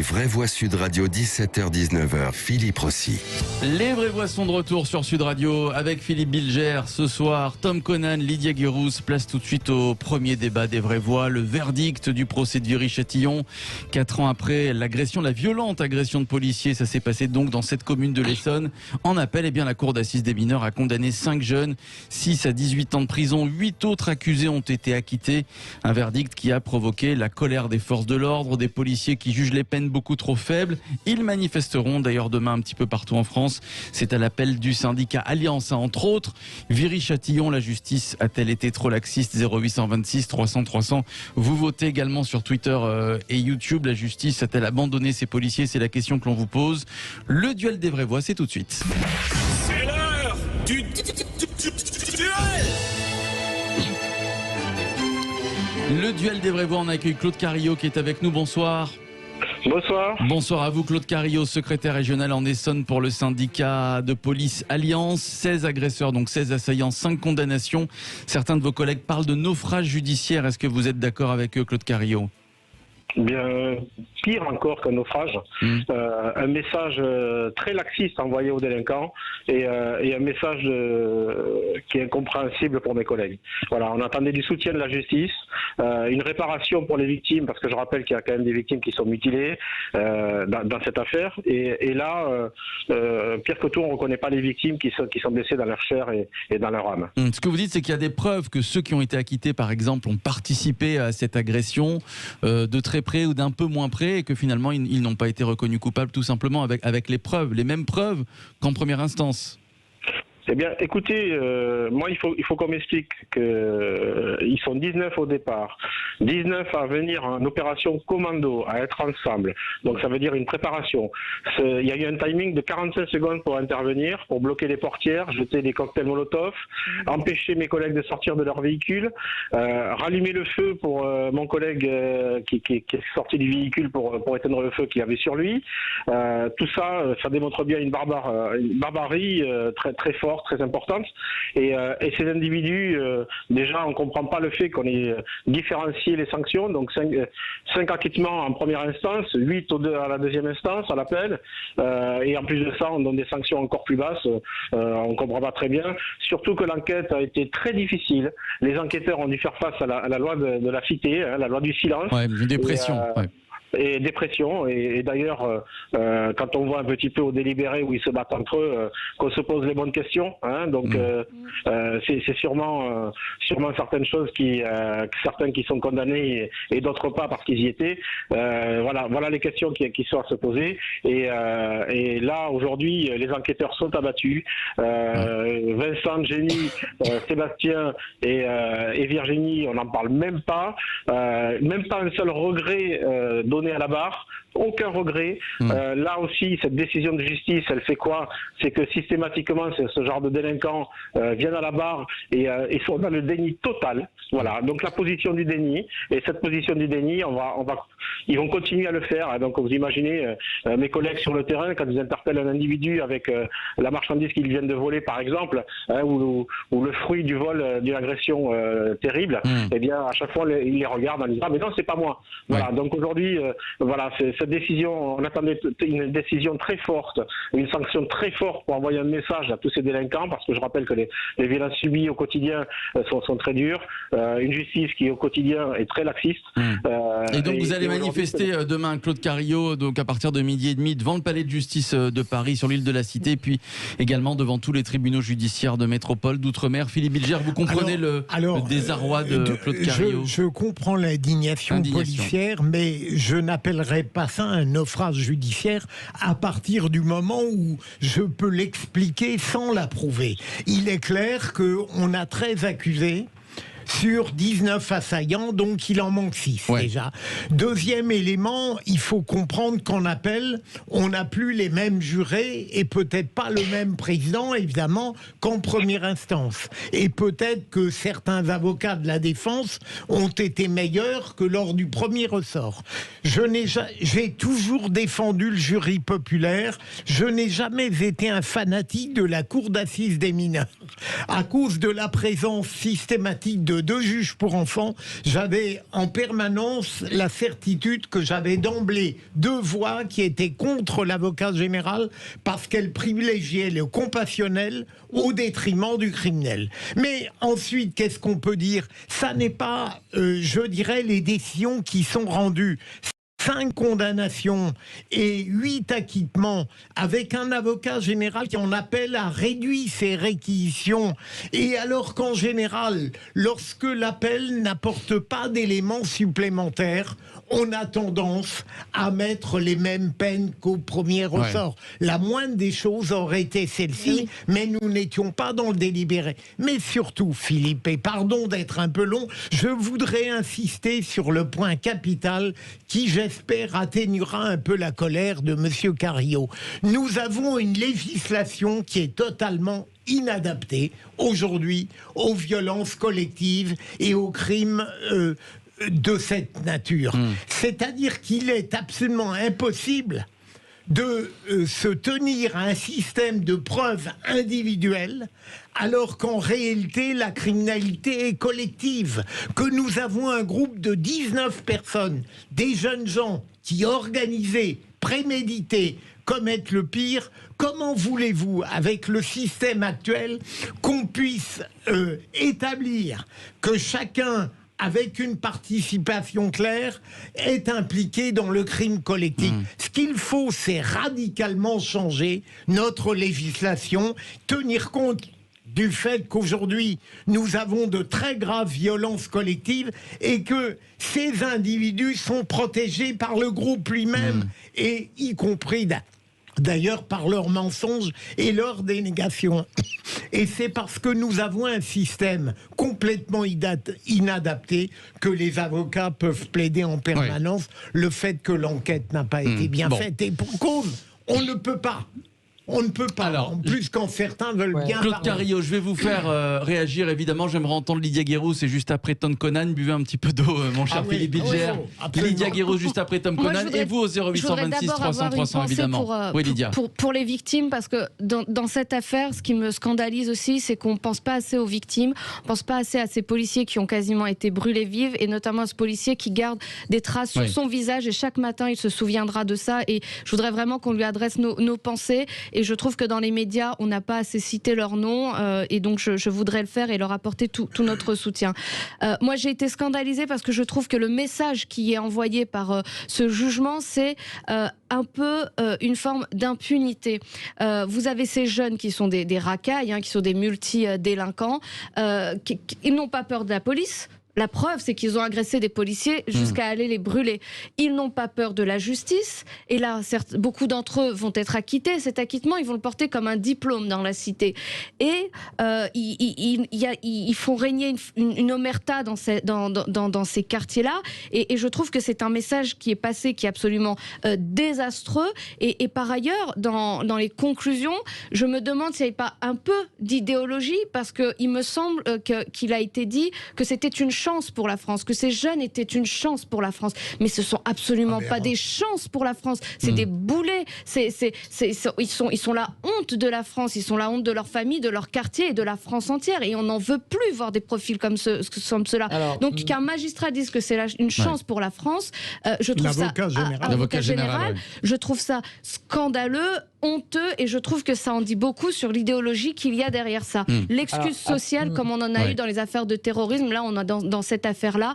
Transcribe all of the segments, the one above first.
Les vraies voix Sud Radio, 17h-19h, Philippe Rossi. Les vraies voix sont de retour sur Sud Radio avec Philippe Bilger. Ce soir, Tom Conan, Lydia Guérousse. Place tout de suite au premier débat des vraies voix. Le verdict du procès de Viry-Châtillon. 4 ans après l'agression, la violente agression de policiers, ça s'est passé donc dans cette commune de l'Essonne. En appel, la cour d'assises des mineurs a condamné 5 jeunes, 6 à 18 ans de prison. 8 autres accusés ont été acquittés. Un verdict qui a provoqué la colère des forces de l'ordre, des policiers qui jugent les peines beaucoup trop faibles. Ils manifesteront d'ailleurs demain un petit peu partout en France. C'est à l'appel du syndicat Alliance, entre autres. Viry-Châtillon, la justice a-t-elle été trop laxiste? 0826 300 300. Vous votez également sur Twitter et YouTube. La justice a-t-elle abandonné ses policiers? C'est la question que l'on vous pose. Le duel des vraies voix, c'est tout de suite. C'est l'heure du duel. Le duel des vraies voix, on accueille Claude Carillot qui est avec nous. Bonsoir. Bonsoir. Bonsoir à vous, Claude Carillot, secrétaire régional en Essonne pour le syndicat de police Alliance. 16 agresseurs, donc 16 assaillants, 5 condamnations. Certains de vos collègues parlent de naufrage judiciaire. Est-ce que vous êtes d'accord avec eux, Claude Carillot? Bien pire encore qu'un naufrage, un message très laxiste envoyé aux délinquants et un message qui est incompréhensible pour mes collègues. Voilà, on attendait du soutien de la justice, une réparation pour les victimes, parce que je rappelle qu'il y a quand même des victimes qui sont mutilées dans cette affaire, et là, pire que tout, on ne reconnaît pas les victimes qui sont blessées dans leur chair et dans leur âme. Ce que vous dites, c'est qu'il y a des preuves que ceux qui ont été acquittés, par exemple, ont participé à cette agression de très près ou d'un peu moins près, et que finalement ils n'ont pas été reconnus coupables tout simplement avec les preuves, les mêmes preuves qu'en première instance. Eh bien, écoutez, moi, il faut qu'on m'explique qu'ils sont 19 au départ, 19 à venir en opération commando, à être ensemble. Donc, ça veut dire une préparation. Il y a eu un timing de 45 secondes pour intervenir, pour bloquer les portières, jeter des cocktails Molotov, empêcher mes collègues de sortir de leur véhicule, rallumer le feu pour mon collègue qui est sorti du véhicule pour éteindre le feu qu'il avait sur lui. Tout ça, ça démontre bien une barbarie très, très forte, très importante, et ces individus, déjà on ne comprend pas le fait qu'on ait différencié les sanctions, donc 5 acquittements en première instance, 8 à la deuxième instance, à l'appel, et en plus de ça on donne des sanctions encore plus basses, on ne comprend pas très bien, surtout que l'enquête a été très difficile, les enquêteurs ont dû faire face à la loi de la cité, la loi du silence. Ouais, une dépression. Et dépression, et d'ailleurs quand on voit un petit peu au délibéré où ils se battent entre eux, qu'on se pose les bonnes questions, hein, donc c'est sûrement certaines choses certains qui sont condamnés et d'autres pas parce qu'ils y étaient. Voilà les questions qui sont à se poser, et là aujourd'hui les enquêteurs sont abattus. Vincent, Jenny, Sébastien et Virginie, on n'en parle même pas un seul regret donné à la barre, aucun regret. Là aussi, cette décision de justice, elle fait quoi? C'est que systématiquement, ce genre de délinquants viennent à la barre et sont dans le déni total. Voilà. Donc la position du déni, et cette position du déni, ils vont continuer à le faire. Donc vous imaginez mes collègues sur le terrain, quand ils interpellent un individu avec la marchandise qu'ils viennent de voler, par exemple, ou le fruit du vol d'une agression terrible, eh bien à chaque fois ils les regardent en disant mais non, c'est pas moi. Voilà. Donc aujourd'hui, cette décision, on attendait une décision très forte, une sanction très forte pour envoyer un message à tous ces délinquants, parce que je rappelle que les violences subies au quotidien sont très dures, une justice qui au quotidien est très laxiste. Et donc vous allez manifester demain, Claude Carillot, donc à partir de 12h30 devant le palais de justice de Paris sur l'île de la Cité, puis également devant tous les tribunaux judiciaires de métropole, d'outre-mer. Philippe Bilger, vous comprenez le désarroi de Claude Carillot? Je comprends l'indignation policière, mais je n'appellerai pas ça un naufrage judiciaire à partir du moment où je peux l'expliquer sans l'approuver. Il est clair qu'on a 13 accusés sur 19 assaillants, donc il en manque 6 déjà. Deuxième élément, il faut comprendre qu'en appel, on n'a plus les mêmes jurés et peut-être pas le même président, évidemment, qu'en première instance. Et peut-être que certains avocats de la défense ont été meilleurs que lors du premier ressort. J'ai toujours défendu le jury populaire. Je n'ai jamais été un fanatique de la cour d'assises des mineurs à cause de la présence systématique de deux juges pour enfants, j'avais en permanence la certitude que j'avais d'emblée deux voix qui étaient contre l'avocat général parce qu'elle privilégiait le compassionnel au détriment du criminel. Mais ensuite, qu'est-ce qu'on peut dire? Ça n'est pas, je dirais, les décisions qui sont rendues. 5 condamnations et 8 acquittements avec un avocat général qui en appelle à réduire ses réquisitions. Et alors qu'en général, lorsque l'appel n'apporte pas d'éléments supplémentaires, on a tendance à mettre les mêmes peines qu'au premier ressort. La moindre des choses aurait été celle-ci, mais nous n'étions pas dans le délibéré. Mais surtout, Philippe, et pardon d'être un peu long, je voudrais insister sur le point capital qui, j'espère, atténuera un peu la colère de M. Carillo. Nous avons une législation qui est totalement inadaptée aujourd'hui aux violences collectives et aux crimes de cette nature. C'est-à-dire qu'il est absolument impossible de se tenir à un système de preuves individuelles alors qu'en réalité la criminalité est collective, que nous avons un groupe de 19 personnes, des jeunes gens qui organisés, prémédités, commettent le pire. Comment voulez-vous, avec le système actuel, qu'on puisse établir que chacun avec une participation claire, est impliqué dans le crime collectif. Ce qu'il faut, c'est radicalement changer notre législation, tenir compte du fait qu'aujourd'hui, nous avons de très graves violences collectives et que ces individus sont protégés par le groupe lui-même, et y compris d'ailleurs par leurs mensonges et leurs dénégations. Et c'est parce que nous avons un système complètement inadapté que les avocats peuvent plaider en permanence le fait que l'enquête n'a pas été bien faite. Et pour cause, on ne peut pas. On ne peut pas. Alors, en plus, quand certains veulent bien. Claude Carillo, je vais vous faire réagir. Évidemment, j'aimerais entendre Lydia Guérous. C'est juste après Tom Conan. Buvez un petit peu d'eau, mon cher Philippe Bilger. Lydia Guérous, juste après Tom Conan. Et vous au 0826 300 300, évidemment. Oui, Lydia. Pour les victimes, parce que dans cette affaire, ce qui me scandalise aussi, c'est qu'on ne pense pas assez aux victimes. On ne pense pas assez à ces policiers qui ont quasiment été brûlés vifs, et notamment à ce policier qui garde des traces sur son visage. Et chaque matin, il se souviendra de ça. Et je voudrais vraiment qu'on lui adresse nos pensées. Et je trouve que dans les médias, on n'a pas assez cité leur nom, et donc je voudrais le faire et leur apporter tout notre soutien. Moi, j'ai été scandalisée parce que je trouve que le message qui est envoyé par ce jugement, c'est un peu une forme d'impunité. Vous avez ces jeunes qui sont des racailles, qui sont des multi-délinquants, ils n'ont pas peur de la police. La preuve, c'est qu'ils ont agressé des policiers jusqu'à aller les brûler. Ils n'ont pas peur de la justice. Et là, certes, beaucoup d'entre eux vont être acquittés. Cet acquittement, ils vont le porter comme un diplôme dans la cité. Et ils font régner une omerta dans ces quartiers-là. Et je trouve que c'est un message qui est passé, qui est absolument désastreux. Et par ailleurs, dans les conclusions, je me demande s'il n'y avait pas un peu d'idéologie, parce qu'il me semble qu'il a été dit que c'était une chance pour la France, que ces jeunes étaient une chance pour la France. Mais ce sont absolument pas des chances pour la France. C'est des boulets. Ils sont la honte de la France. Ils sont la honte de leur famille, de leur quartier et de la France entière. Et on n'en veut plus voir des profils comme ceux-là. Donc qu'un magistrat dise que c'est une chance pour la France, je trouve ça... L'avocat général. Je trouve ça scandaleux, honteux, et je trouve que ça en dit beaucoup sur l'idéologie qu'il y a derrière ça. L'excuse sociale, comme on en a eu dans les affaires de terrorisme, là on a dans cette affaire-là,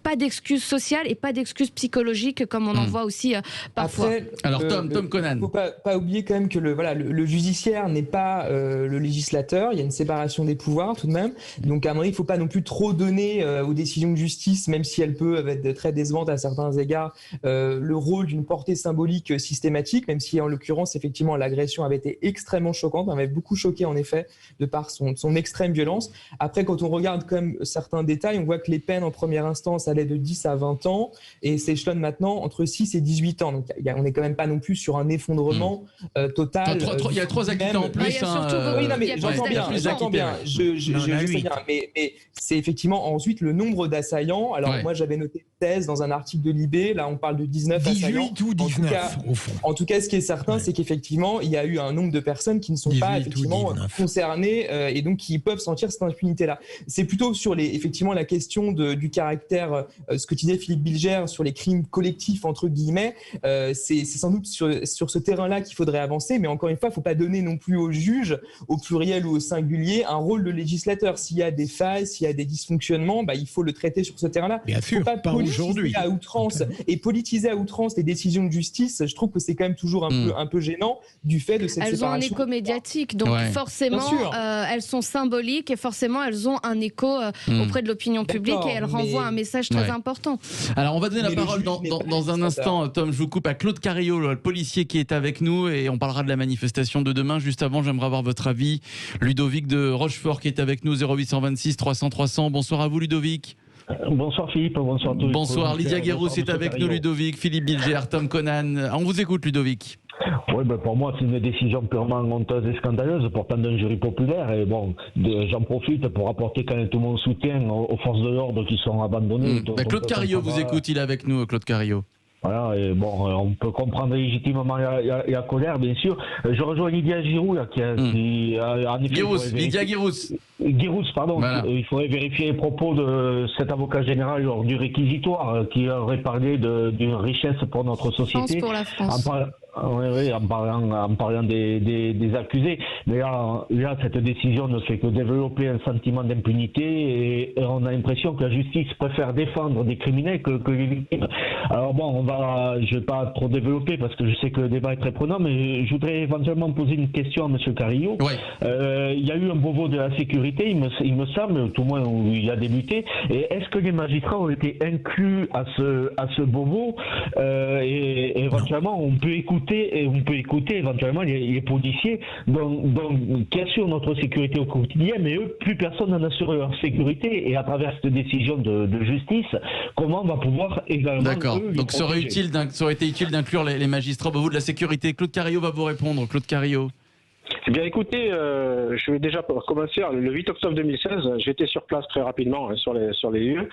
pas d'excuse sociale et pas d'excuse psychologique comme on en voit aussi parfois. Après, alors Tom Conan. Il ne faut pas oublier quand même que le judiciaire n'est pas le législateur. Il y a une séparation des pouvoirs tout de même. Donc à un moment, il ne faut pas non plus trop donner aux décisions de justice, même si elles peuvent être très décevantes à certains égards, le rôle d'une portée symbolique systématique, même si en l'occurrence, effectivement, l'agression avait été extrêmement choquante, m'avait beaucoup choqué en effet, de par son extrême violence. Après, quand on regarde quand même certains détails, on voit que les peines en première instance allaient de 10 à 20 ans et s'échelonnent maintenant entre 6 et 18 ans. Donc on n'est quand même pas non plus sur un effondrement total. Il y a 3 acquittants en plus. Oui, non, mais j'entends bien. Je sais bien. Mais c'est effectivement ensuite le nombre d'assaillants. Alors moi, j'avais noté 16 dans un article de Libé. Là, on parle de 19 assaillants. 18 ou 19, au fond. En tout cas, ce qui est certain, c'est qu'effectivement, il y a eu un nombre de personnes qui ne sont pas effectivement concernées et donc qui peuvent sentir cette impunité-là. C'est plutôt sur effectivement la question du caractère, ce que disait Philippe Bilger sur les crimes collectifs, entre guillemets. C'est sans doute sur ce terrain-là qu'il faudrait avancer, mais encore une fois, il ne faut pas donner non plus aux juges, au pluriel ou au singulier, un rôle de législateur. S'il y a des failles, s'il y a des dysfonctionnements, il faut le traiter sur ce terrain-là. Bien sûr, faut pas aujourd'hui. À outrance. Et politiser à outrance les décisions de justice, je trouve que c'est quand même toujours un peu gênant du fait de cette séparation. Elles ont un écho médiatique, donc forcément, elles sont symboliques et forcément, elles ont un écho auprès de l'opinion publique et elles renvoient un message très important. Alors, on va donner la parole dans un instant, Tom, je vous coupe, à Claude Carillot, le policier qui est avec nous, et on parlera de la manifestation de demain. Juste avant, j'aimerais avoir votre avis. Ludovic de Rochefort qui est avec nous, 0826 300 300. Bonsoir à vous, Ludovic. Bonsoir Philippe, bonsoir à tous. Bonsoir, Lydia Guérousse est avec nous, Ludovic, Philippe Bilger, Tom Conan. On vous écoute, Ludovic. Oui, pour moi, c'est une décision purement honteuse et scandaleuse, pourtant d'un jury populaire. Et bon, j'en profite pour apporter quand même tout mon soutien aux forces de l'ordre qui sont abandonnées. Claude Carillot vous écoute, il est avec nous, Claude Carillot. Voilà, et bon, on peut comprendre légitimement la colère, bien sûr. Je rejoins Lydia Giroux, là, Lydia Guérousse. Guérousse, pardon. Voilà. Il faudrait vérifier les propos de cet avocat général lors du réquisitoire qui aurait parlé d'une richesse pour notre société. Pour la France. Oui, en parlant des accusés. Mais là, cette décision ne fait que développer un sentiment d'impunité et on a l'impression que la justice préfère défendre des criminels que les victimes. Alors bon, je vais pas trop développer parce que je sais que le débat est très prenant, mais je voudrais éventuellement poser une question à M. Carillot. Ouais. Il y a eu un Beauvau de la sécurité, il me semble, tout au moins où il a débuté. Et est-ce que les magistrats ont été inclus à ce Beauvau et éventuellement on peut écouter éventuellement les policiers qui assurent notre sécurité au quotidien, mais eux, plus personne n'en assure leur sécurité. Et à travers cette décision de justice, comment on va pouvoir également... D'accord, donc ça aurait été utile d'inclure les magistrats au Beauvau de la sécurité. Claude Carillot va vous répondre. Claude Carillot. Eh bien, écoutez, je vais déjà commencer. Le 8 octobre 2016, j'étais sur place très rapidement sur les lieux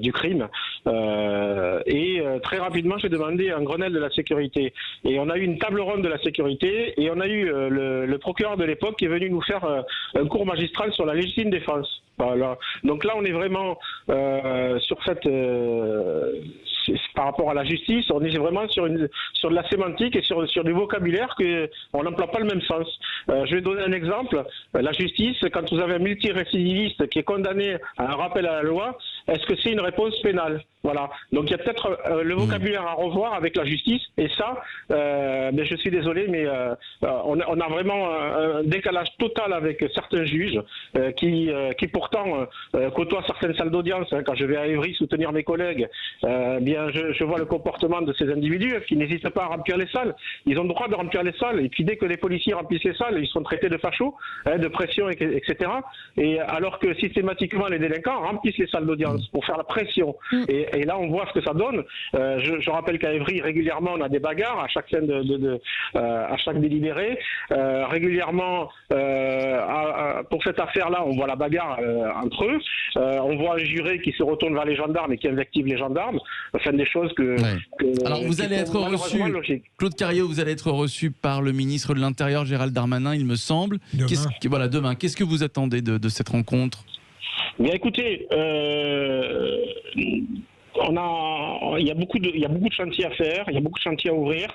du crime. Et très rapidement, j'ai demandé un Grenelle de la sécurité. Et on a eu une table ronde de la sécurité et on a eu le procureur de l'époque qui est venu nous faire un cours magistral sur la légitime défense. Voilà. Donc là, on est vraiment sur cette... par rapport à la justice, on est vraiment sur de la sémantique et sur du vocabulaire qu'on n'emploie pas le même sens. Je vais donner un exemple. La justice, quand vous avez un multirécidiviste qui est condamné à un rappel à la loi, est-ce que c'est une réponse pénale? Voilà. Donc il y a peut-être le vocabulaire à revoir avec la justice. Et ça, mais je suis désolé, mais on a vraiment un décalage total avec certains juges qui pourtant côtoient certaines salles d'audience. Quand je vais à Évry soutenir mes collègues, bien je vois le comportement de ces individus qui n'hésitent pas à remplir les salles. Ils ont le droit de remplir les salles. Et puis dès que les policiers remplissent les salles, ils sont traités de fachos, de pression, etc. Et alors que systématiquement les délinquants remplissent les salles d'audience pour faire la pression. Et là, on voit ce que ça donne. Je rappelle qu'à Évry, régulièrement, on a des bagarres à chaque scène à chaque délibéré. Régulièrement, pour cette affaire-là, on voit la bagarre entre eux. On voit un juré qui se retourne vers les gendarmes et qui invective les gendarmes. Enfin, des choses Alors, vous allez être reçu, Claude Carillot, vous allez être reçu par le ministre de l'Intérieur, Gérald Darmanin, il me semble. Demain. Qu'est-ce que vous attendez de cette rencontre? Bien, écoutez, il y a beaucoup de chantiers à faire, il y a beaucoup de chantiers à ouvrir,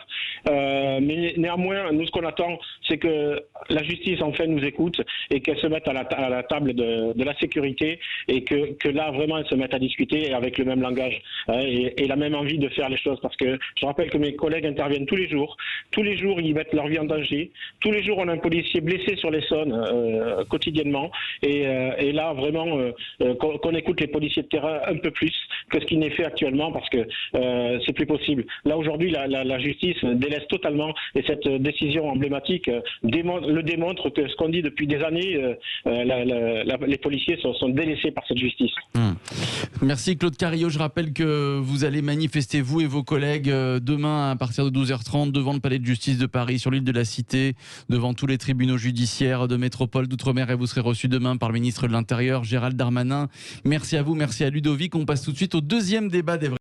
mais néanmoins, nous, ce qu'on attend, c'est que la justice, enfin, nous écoute et qu'elle se mette à la table de la sécurité et que là, vraiment, elle se mette à discuter avec le même langage et la même envie de faire les choses. Parce que je rappelle que mes collègues interviennent tous les jours, ils mettent leur vie en danger. Tous les jours, on a un policier blessé sur l'Essonne quotidiennement. Et là, vraiment, qu'on écoute les policiers de terrain un peu plus que ce qui n'est fait actuellement, parce que c'est plus possible. Là, aujourd'hui, la justice délaisse totalement, et cette décision emblématique le démontre que ce qu'on dit depuis des années, les policiers sont délaissés par cette justice. Merci Claude Carillot. Je rappelle que vous allez manifester, vous et vos collègues, demain à partir de 12h30 devant le palais de justice de Paris, sur l'île de la Cité, devant tous les tribunaux judiciaires de métropole, d'outre-mer, et vous serez reçu demain par le ministre de l'Intérieur, Gérald Darmanin. Merci à vous, merci à Ludovic. On passe tout de suite au deuxième débat des